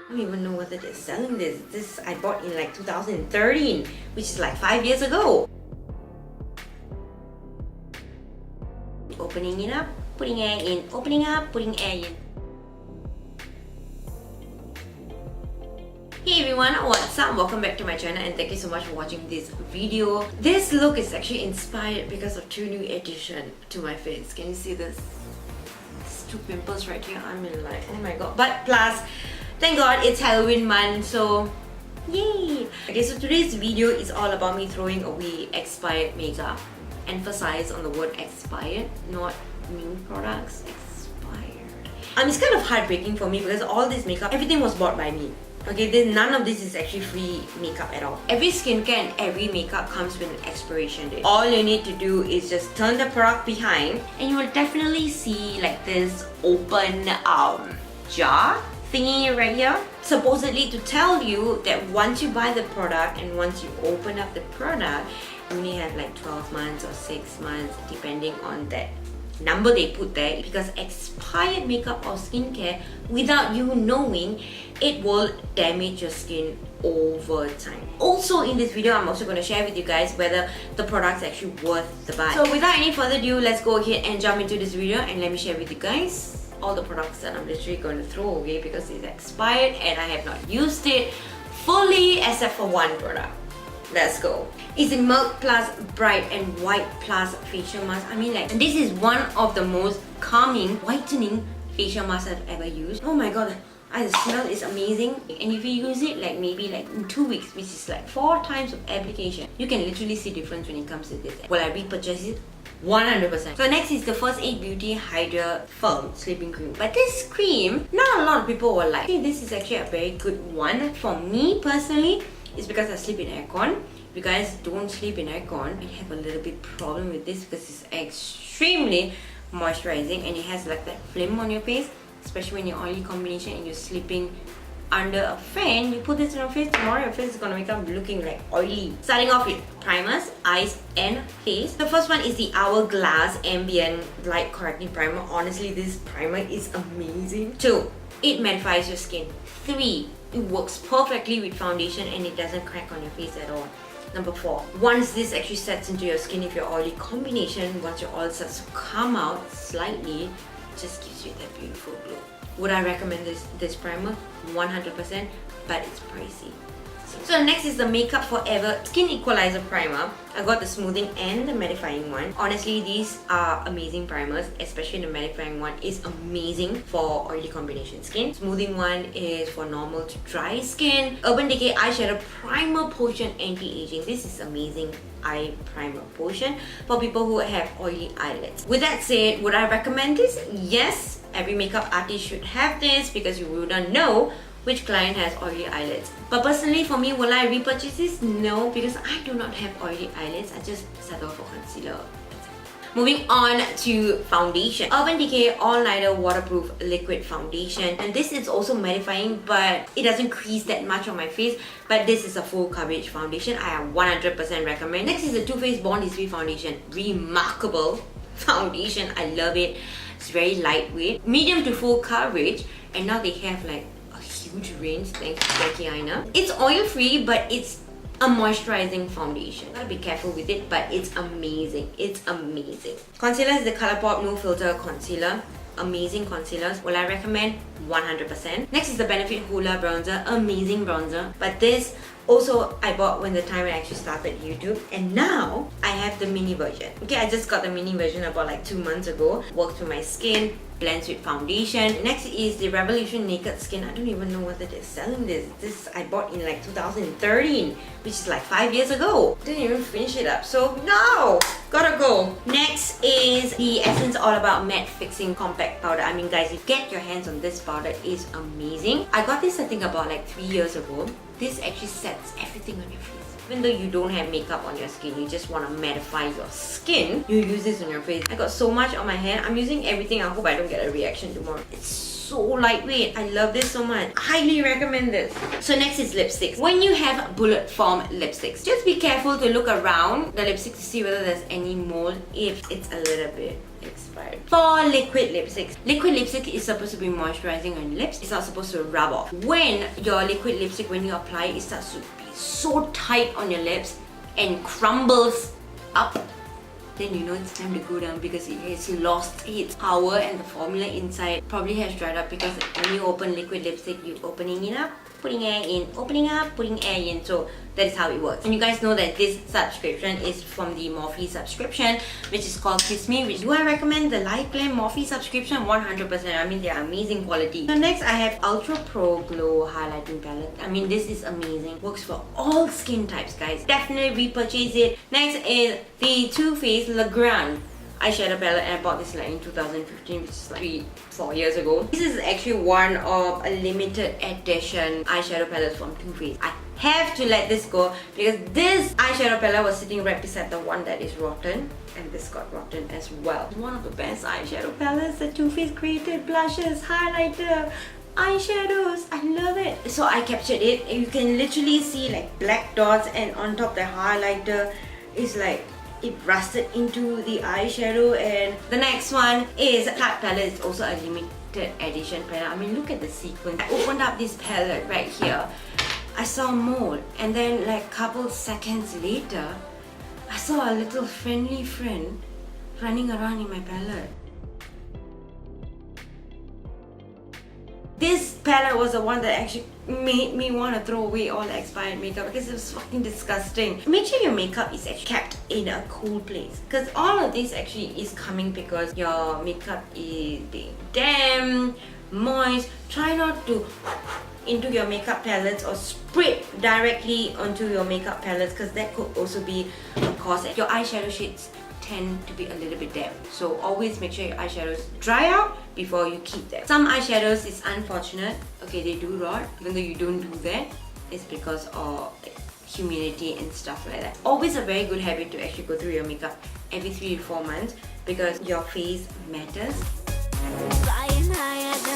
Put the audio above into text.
I don't even know whether they're selling this. This I bought in like 2013, which is like 5 years ago. Opening it up, putting air in, opening up, putting air in. Hey everyone, what's up? Welcome back to my channel and thank you so much for watching this video. This look is actually inspired because of two new additions to my face. Can you see this? These two pimples right here. I mean like, oh my god. But plus, thank god it's Halloween month, so yay! Okay, so today's video is all about me throwing away expired makeup. Emphasize on the word expired, not new products. Expired. It's kind of heartbreaking for me because all this makeup, everything was bought by me. Okay, none of this is actually free makeup at all. Every skincare and every makeup comes with an expiration date. All you need to do is just turn the product behind and you will definitely see like this open jar thingy right here. Supposedly to tell you that once you buy the product and once you open up the product, you only have like 12 months or 6 months depending on that number they put there, because expired makeup or skincare, without you knowing, it will damage your skin over time. Also in this video, I'm also going to share with you guys whether the product's actually worth the buy. So without any further ado, let's go ahead and jump into this video and let me share with you guys all the products that I'm literally going to throw away because it's expired and I have not used it fully except for one product. Let's go. It's the Milk Plus Bright and White Plus facial mask. I mean like, this is one of the most calming, whitening facial masks I've ever used. Oh my god, the smell is amazing. And if you use it like maybe like in 2 weeks, which is like 4 times of application, you can literally see difference when it comes to this. Will I repurchase it? 100%. So next is the First Aid Beauty Hydra Firm Sleeping Cream. But this cream, not a lot of people were like, I think this is actually a very good one. For me personally, it's because I sleep in aircon. If you guys don't sleep in aircon, I have a little bit problem with this because it's extremely moisturizing and it has like that film on your face, especially when you're oily combination and you're sleeping under a fan. You put this on your face, tomorrow your face is gonna wake up looking like oily. Starting off with primers, eyes and face. The first one is the Hourglass Ambient Light Correcting Primer. Honestly, this primer is amazing. 2, it mattifies your skin. 3, it works perfectly with foundation and it doesn't crack on your face at all. Number 4, once this actually sets into your skin, if your oily combination, once your oil starts to come out slightly, it just gives you that beautiful glow. Would I recommend this primer? 100%, but it's pricey. So next is the Makeup Forever Skin Equalizer Primer. I got the smoothing and the mattifying one. Honestly, these are amazing primers, especially the mattifying one is amazing for oily combination skin. Smoothing one is for normal to dry skin. Urban Decay Eyeshadow Primer Potion Anti-Aging. This is amazing eye primer potion for people who have oily eyelids. With that said, would I recommend this? Yes, every makeup artist should have this because you wouldn't know which client has oily eyelids. But personally for me, will I repurchase this? No, because I do not have oily eyelids. I just settle for concealer. Moving on to foundation. Urban Decay All Nighter Waterproof Liquid Foundation. And this is also mattifying, but it doesn't crease that much on my face. But this is a full coverage foundation. I 100% recommend. Next is the Too Faced Born This Way Foundation. Remarkable foundation. I love it. It's very lightweight. Medium to full coverage. And now they have like huge range thanks to Decay. It's oil free, but it's a moisturizing foundation. Gotta be careful with it, but it's amazing. It's amazing. Concealer is the Colourpop No Filter Concealer. Amazing concealers. Will I recommend? 100%. Next is the Benefit Hoola Bronzer. Amazing bronzer. But this also I bought when the time I actually started YouTube, and now I have the mini version. Okay, I just got the mini version about like 2 months ago. Works with my skin, blends with foundation. Next is the Revolution Naked Skin. I don't even know whether they're selling this. This I bought in like 2013, which is like 5 years ago. Didn't even finish it up, so no! Gotta go. Next is the Essence All About Matte Fixing Compact Powder. I mean guys, if you get your hands on this powder, it's amazing. I got this I think about like 3 years ago. This actually sets everything on your face. Even though you don't have makeup on your skin, you just want to mattify your skin, you use this on your face. I got so much on my hand. I'm using everything. I hope I don't get a reaction tomorrow. It's so lightweight. I love this so much. Highly recommend this. So next is lipsticks. When you have bullet form lipsticks, just be careful to look around the lipstick to see whether there's any mold if it's a little bit expired. expired. For liquid lipsticks, liquid lipstick is supposed to be moisturizing on your lips. It's not supposed to rub off. When your liquid lipstick, when you apply it, starts to be so tight on your lips and crumbles up, then you know it's time to go down because it has lost its power and the formula inside probably has dried up, because when you open liquid lipstick, you're opening it up, putting air in, opening up, putting air in. So that is how it works. And you guys know that this subscription is from the Morphe subscription, which is called Kiss Me. Which do I recommend the Light Glam Morphe subscription? 100%. I mean, they are amazing quality. So next I have Ultra Pro Glow Highlighting Palette. I mean, this is amazing. Works for all skin types, guys. Definitely repurchase it. Next is the Too Faced Le Grand eyeshadow palette, and I bought this like in 2015, which is like 3-4 years ago. This is actually one of a limited edition eyeshadow palettes from Too Faced. I have to let this go because this eyeshadow palette was sitting right beside the one that is rotten, and this got rotten as well. One of the best eyeshadow palettes that Too Faced created. Blushes, highlighter, eyeshadows, I love it. So I captured it. You can literally see like black dots, and on top the highlighter is like it rusted into the eyeshadow. And the next one is Tarte palette. It's also a limited edition palette. I mean, look at the sequence. I opened up this palette right here. I saw mold, and then like couple seconds later, I saw a little friendly friend running around in my palette. This palette was the one that actually made me want to throw away all the expired makeup because it was fucking disgusting. Make sure your makeup is actually kept in a cool place, because all of this actually is coming because your makeup is being damp, moist. Try not to into your makeup palettes or spray directly onto your makeup palettes, because that could also be a cause. Your eyeshadow shades tend to be a little bit damp, so always make sure your eyeshadows dry out before you keep them. Some eyeshadows is unfortunate, okay, they do rot. Even though you don't do that, it's because of like, humidity and stuff like that. Always a very good habit to actually go through your makeup every 3 to 4 months, because your face matters. Flying higher.